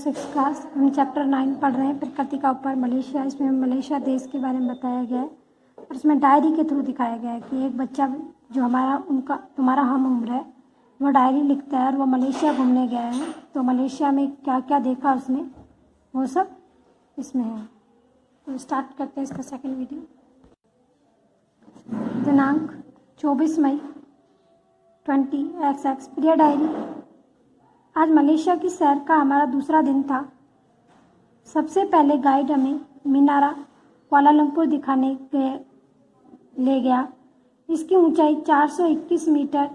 Six class हम chapter 9 पढ़ रहे हैं प्रकृति का ऊपर मलेशिया। इसमें मलेशिया देश के बारे में बताया गया है और इसमें डायरी के थ्रू दिखाया गया है कि एक बच्चा जो तुम्हारा हम उम्र है वो डायरी लिखता है और वो मलेशिया घूमने गया है। तो मलेशिया में क्या क्या देखा उसने वो सब इसमें है। तो स्टार्ट करते हैं इसका सेकंड वीडियो। दिनांक 24 मई 20XX। प्रिय डायरी, आज मलेशिया की सैर का हमारा दूसरा दिन था। सबसे पहले गाइड हमें मिनारा कुआलालंपुर दिखाने ले गया। इसकी ऊंचाई 421 मीटर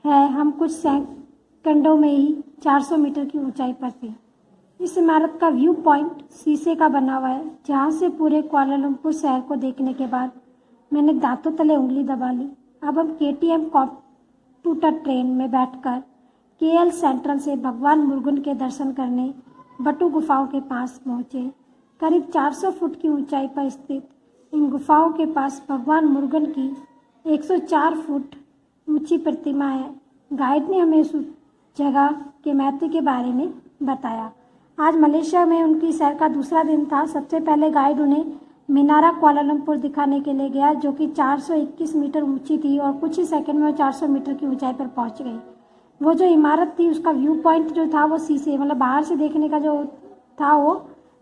है। हम कुछ सेकंडों में ही 400 मीटर की ऊंचाई पर थे। इस इमारत का व्यू पॉइंट शीशे का बना हुआ है, जहां से पूरे कुआलालंपुर शहर को देखने के बाद मैंने दांतों तले उंगली दबा ली। अब हम KTM कंप्यूटर ट्रेन में बैठकर KL सेंट्रल से भगवान मुरुगन के दर्शन करने बटू गुफाओं के पास पहुंचे। करीब 400 फुट की ऊंचाई पर स्थित इन गुफाओं के पास भगवान मुरुगन की 104 फुट ऊंची प्रतिमा है। गाइड ने हमें उस जगह के महत्व के बारे में बताया। आज मलेशिया में उनकी सैर का दूसरा दिन था। सबसे पहले गाइड उन्हें मिनारा कुआलालंपुर दिखाने के लिए गया, जो कि 421 मीटर ऊंची थी और कुछ ही सेकंड में वो 400 मीटर की ऊंचाई पर पहुंच गई। वो जो इमारत थी उसका व्यू पॉइंट जो था वो शीशे, मतलब बाहर से देखने का जो था वो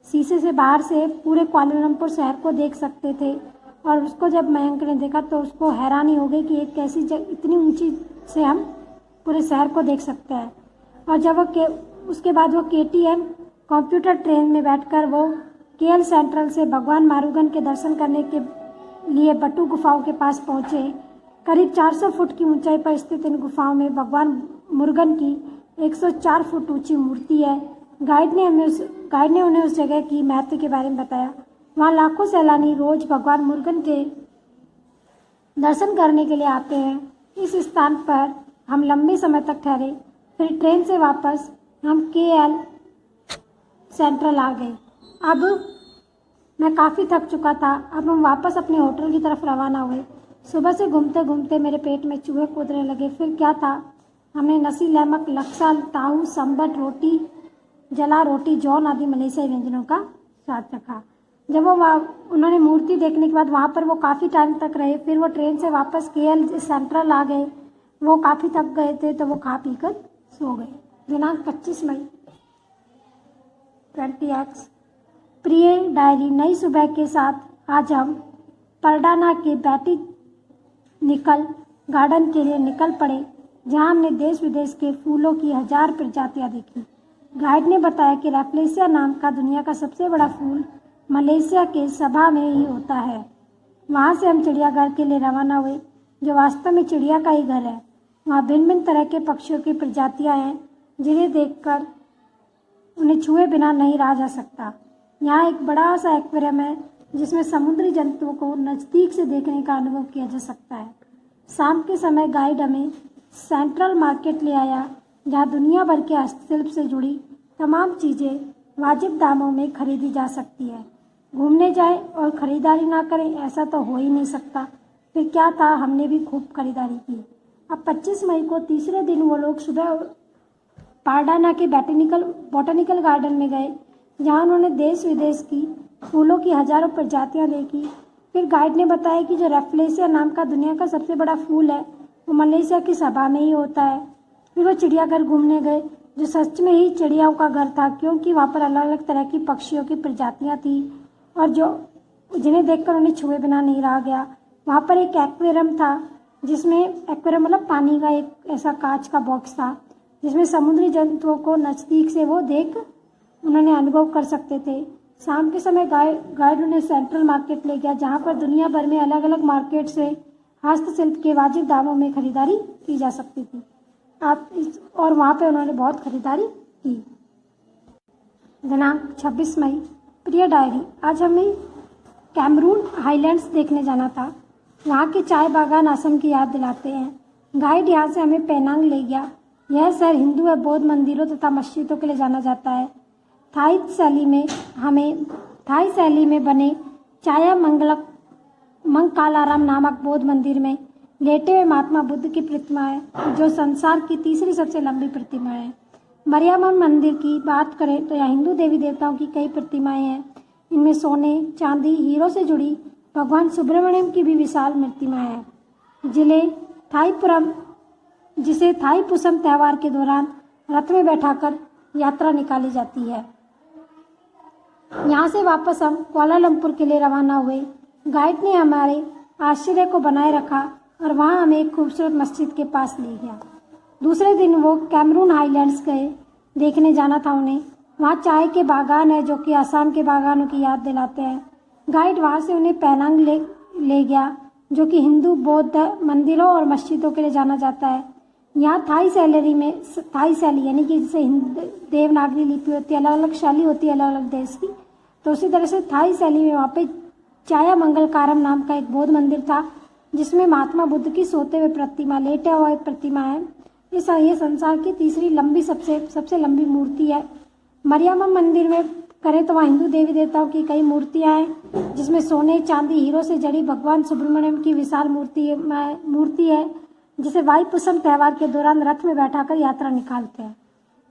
शीशे से बाहर से पूरे कुआलालंपुर शहर को देख सकते थे। और उसको जब मयंक ने देखा तो उसको हैरानी हो गई कि एक कैसी इतनी ऊंची से हम पूरे शहर को देख सकते हैं। और जब उसके बाद वो KTM कंप्यूटर ट्रेन में बैठकर वो KL सेंट्रल से भगवान मुरुगन के दर्शन करने के लिए बटू गुफाओं के पास पहुंचे। करीब 400 फुट की ऊंचाई पर स्थित इन गुफाओं में भगवान मुरुगन की 104 फुट ऊंची मूर्ति है। गाइड ने उन्हें उस जगह की महत्व के बारे में बताया। वहाँ लाखों सैलानी रोज भगवान मुरुगन के दर्शन करने के लिए आते हैं। इस स्थान पर हम लंबे समय तक ठहरे। फिर ट्रेन से वापस हम KL सेंट्रल आ गए। अब मैं काफ़ी थक चुका था। अब हम वापस अपने होटल की तरफ रवाना हुए। सुबह से घूमते घूमते मेरे पेट में चूहे कूदने लगे। फिर क्या था, हमने नसी लेमक, लक्सा, ताऊ, संबट, रोटी, जला रोटी, जौन आदि मलेशियाई व्यंजनों का स्वाद चखा। जब वो उन्होंने मूर्ति देखने के बाद वहाँ पर वो काफ़ी टाइम तक रहे। फिर वो ट्रेन से वापस KL सेंट्रल आ गए। वो काफ़ी थक गए थे तो वो खा पी कर सो गए। दिनांक 25 मई 20X। प्रिय डायरी, नई सुबह के साथ आज हम परडाना के बॉटैनिकल गार्डन के लिए निकल पड़े, जहां हमने देश विदेश के फूलों की 1000 प्रजातियां देखी। गाइड ने बताया कि रैफ्लेसिया नाम का दुनिया का सबसे बड़ा फूल मलेशिया के सबा में ही होता है। वहां से हम चिड़ियाघर के लिए रवाना हुए, जो वास्तव में चिड़िया का ही घर है। वहाँ भिन्न भिन्न तरह के पक्षियों की प्रजातियां हैं, जिन्हें देखकर उन्हें छुए बिना नहीं रहा जा सकता। यहाँ एक बड़ा सा एक्वेरियम है, जिसमें समुद्री जंतुओं को नज़दीक से देखने का अनुभव किया जा सकता है। शाम के समय गाइड हमें सेंट्रल मार्केट ले आया, जहाँ दुनिया भर के हस्तशिल्प से जुड़ी तमाम चीज़ें वाजिब दामों में खरीदी जा सकती है। घूमने जाएं और ख़रीदारी ना करें, ऐसा तो हो ही नहीं सकता। फिर क्या था, हमने भी खूब खरीदारी की। अब 25 मई को तीसरे दिन वो लोग सुबह पारडाना के बॉटैनिकल गार्डन में गए, जहाँ उन्होंने देश विदेश की फूलों की 1000 प्रजातियां देखी। फिर गाइड ने बताया कि जो रैफ्लेसिया नाम का दुनिया का सबसे बड़ा फूल है वो मलेशिया की सबा में ही होता है। फिर वो चिड़ियाघर घूमने गए, जो सच में ही चिड़ियाओं का घर था, क्योंकि वहाँ पर अलग अलग तरह की पक्षियों की प्रजातियाँ थी और जिन्हें देखकर उन्हें छुए बिना नहीं रहा गया। वहाँ पर एक एक्वेरियम था, जिसमें एक्वेरियम मतलब पानी का एक ऐसा कांच का बॉक्स था, जिसमें समुद्री जंतुओं को नज़दीक से वो देख उन्होंने अनुभव कर सकते थे। शाम के समय गाइड उन्हें सेंट्रल मार्केट ले गया, जहाँ पर दुनिया भर में अलग अलग मार्केट से हस्तशिल्प के वाजिब दामों में खरीदारी की जा सकती थी। और वहाँ पे उन्होंने बहुत खरीदारी की। दिनांक 26 मई। प्रिय डायरी, आज हमें कैमरून हाईलैंड्स देखने जाना था। वहाँ के चाय बागान असम की याद दिलाते हैं। गाइड यहाँ से हमें पेनांग ले गया। यह शहर हिंदू और बौद्ध मंदिरों तथा मस्जिदों के लिए जाना जाता है। थाई शैली में बने चाया मंगकालाराम नामक बौद्ध मंदिर में लेटे हुए महात्मा बुद्ध की प्रतिमा है, जो संसार की तीसरी सबसे लंबी प्रतिमा है। मरियम मंदिर की बात करें तो यहाँ हिंदू देवी देवताओं की कई प्रतिमाएं हैं। इनमें सोने, चांदी, हीरो से जुड़ी भगवान सुब्रमण्यम की भी विशाल प्रतिमाएं हैं। जिसे थाईपुसम त्योहार के दौरान रथ में बैठाकर यात्रा निकाली जाती है। यहाँ से वापस हम कुआलालंपुर के लिए रवाना हुए। गाइड ने हमारे आश्चर्य को बनाए रखा और वहाँ हमें एक खूबसूरत मस्जिद के पास ले गया। दूसरे दिन वो कैमरून हाईलैंड्स गए। देखने जाना था उन्हें। वहाँ चाय के बागान है जो कि आसाम के बागानों की याद दिलाते हैं। गाइड वहाँ से उन्हें पेनांग ले गया जो कि हिंदू बौद्ध मंदिरों और मस्जिदों के लिए जाना जाता है। यहाँ थाई शैली यानी कि जैसे देवनागरी लिपि होती है, अलग अलग शैली होती है अलग अलग देश की, तो उसी तरह से थाई शैली में वहाँ पे चाया मंगलकारम नाम का एक बौद्ध मंदिर था जिसमें महात्मा बुद्ध की सोते हुए प्रतिमा, लेटा हुआ एक प्रतिमा है। ये संसार की तीसरी लंबी सबसे लंबी मूर्ति है। मरियम मंदिर में करें तो वहाँ हिंदू देवी देवताओं की कई मूर्तियाँ हैं जिसमें सोने, चांदी, हीरो से जड़ी भगवान सुब्रमण्यम की विशाल मूर्ति है जिसे वाईपुसम त्योहार के दौरान रथ में बैठाकर यात्रा निकालते हैं।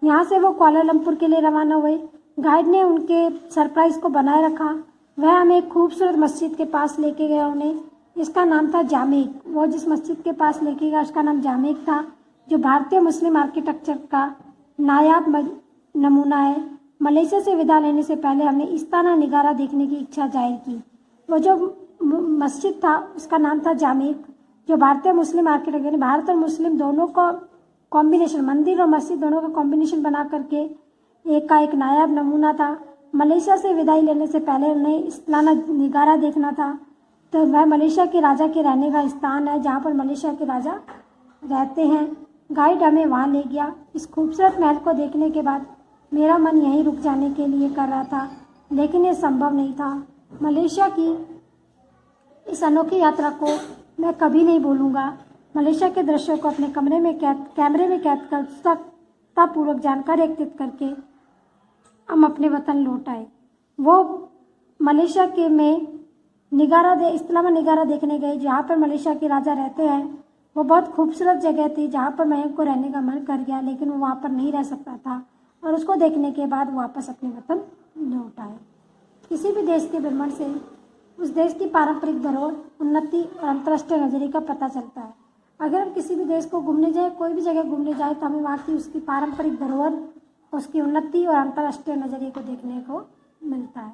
यहाँ से वो कुआलालंपुर के लिए रवाना हुए। गाइड ने उनके सरप्राइज को बनाए रखा। वह हमें एक खूबसूरत मस्जिद के पास लेके गया उन्हें। इसका नाम था जामेक। वो जिस मस्जिद के पास लेके गया उसका नाम जामेक था जो भारतीय मुस्लिम आर्किटेक्चर का नायाब नमूना है। मलेशिया से विदा लेने से पहले हमने इस्ताना निगारा देखने की इच्छा जाहिर की। वो जो मस्जिद था उसका नाम था जामेक जो भारतीय मुस्लिम आर्किटेक्चर यानी भारत और मुस्लिम दोनों का कॉम्बिनेशन, मंदिर और मस्जिद दोनों का कॉम्बिनेशन बना करके एक नायाब नमूना था। मलेशिया से विदाई लेने से पहले उन्हें इस्ताना निगारा देखना था। तो वह मलेशिया के राजा के रहने का स्थान है जहाँ पर मलेशिया के राजा रहते हैं। गाइड हमें वहाँ ले गया। इस खूबसूरत महल को देखने के बाद मेरा मन यहीं रुक जाने के लिए कर रहा था, लेकिन ये संभव नहीं था। मलेशिया की इस अनोखी यात्रा को मैं कभी नहीं भूलूंगा। मलेशिया के दृश्यों को अपने कैमरे में कैद कर सतर्कतापूर्वक जानकारी एकत्रित करके हम अपने वतन लौट आए। वो मलेशिया के में इस्लामा निगारा देखने गए जहाँ पर मलेशिया के राजा रहते हैं। वो बहुत खूबसूरत जगह थी जहाँ पर मयंक को रहने का मन कर गया, लेकिन वो वहाँ पर नहीं रह सकता था और उसको देखने के बाद वापस अपने वतन लौट आए। किसी भी देश के भ्रमण से उस देश की पारंपरिक धरोहर, उन्नति और अंतर्राष्ट्रीय नजरिए का पता चलता है। अगर हम किसी भी देश को घूमने जाए, कोई भी जगह घूमने जाए, तो हमें वहाँ की उसकी पारंपरिक धरोहर, उसकी उन्नति और अंतर्राष्ट्रीय नजरिए को देखने को मिलता है।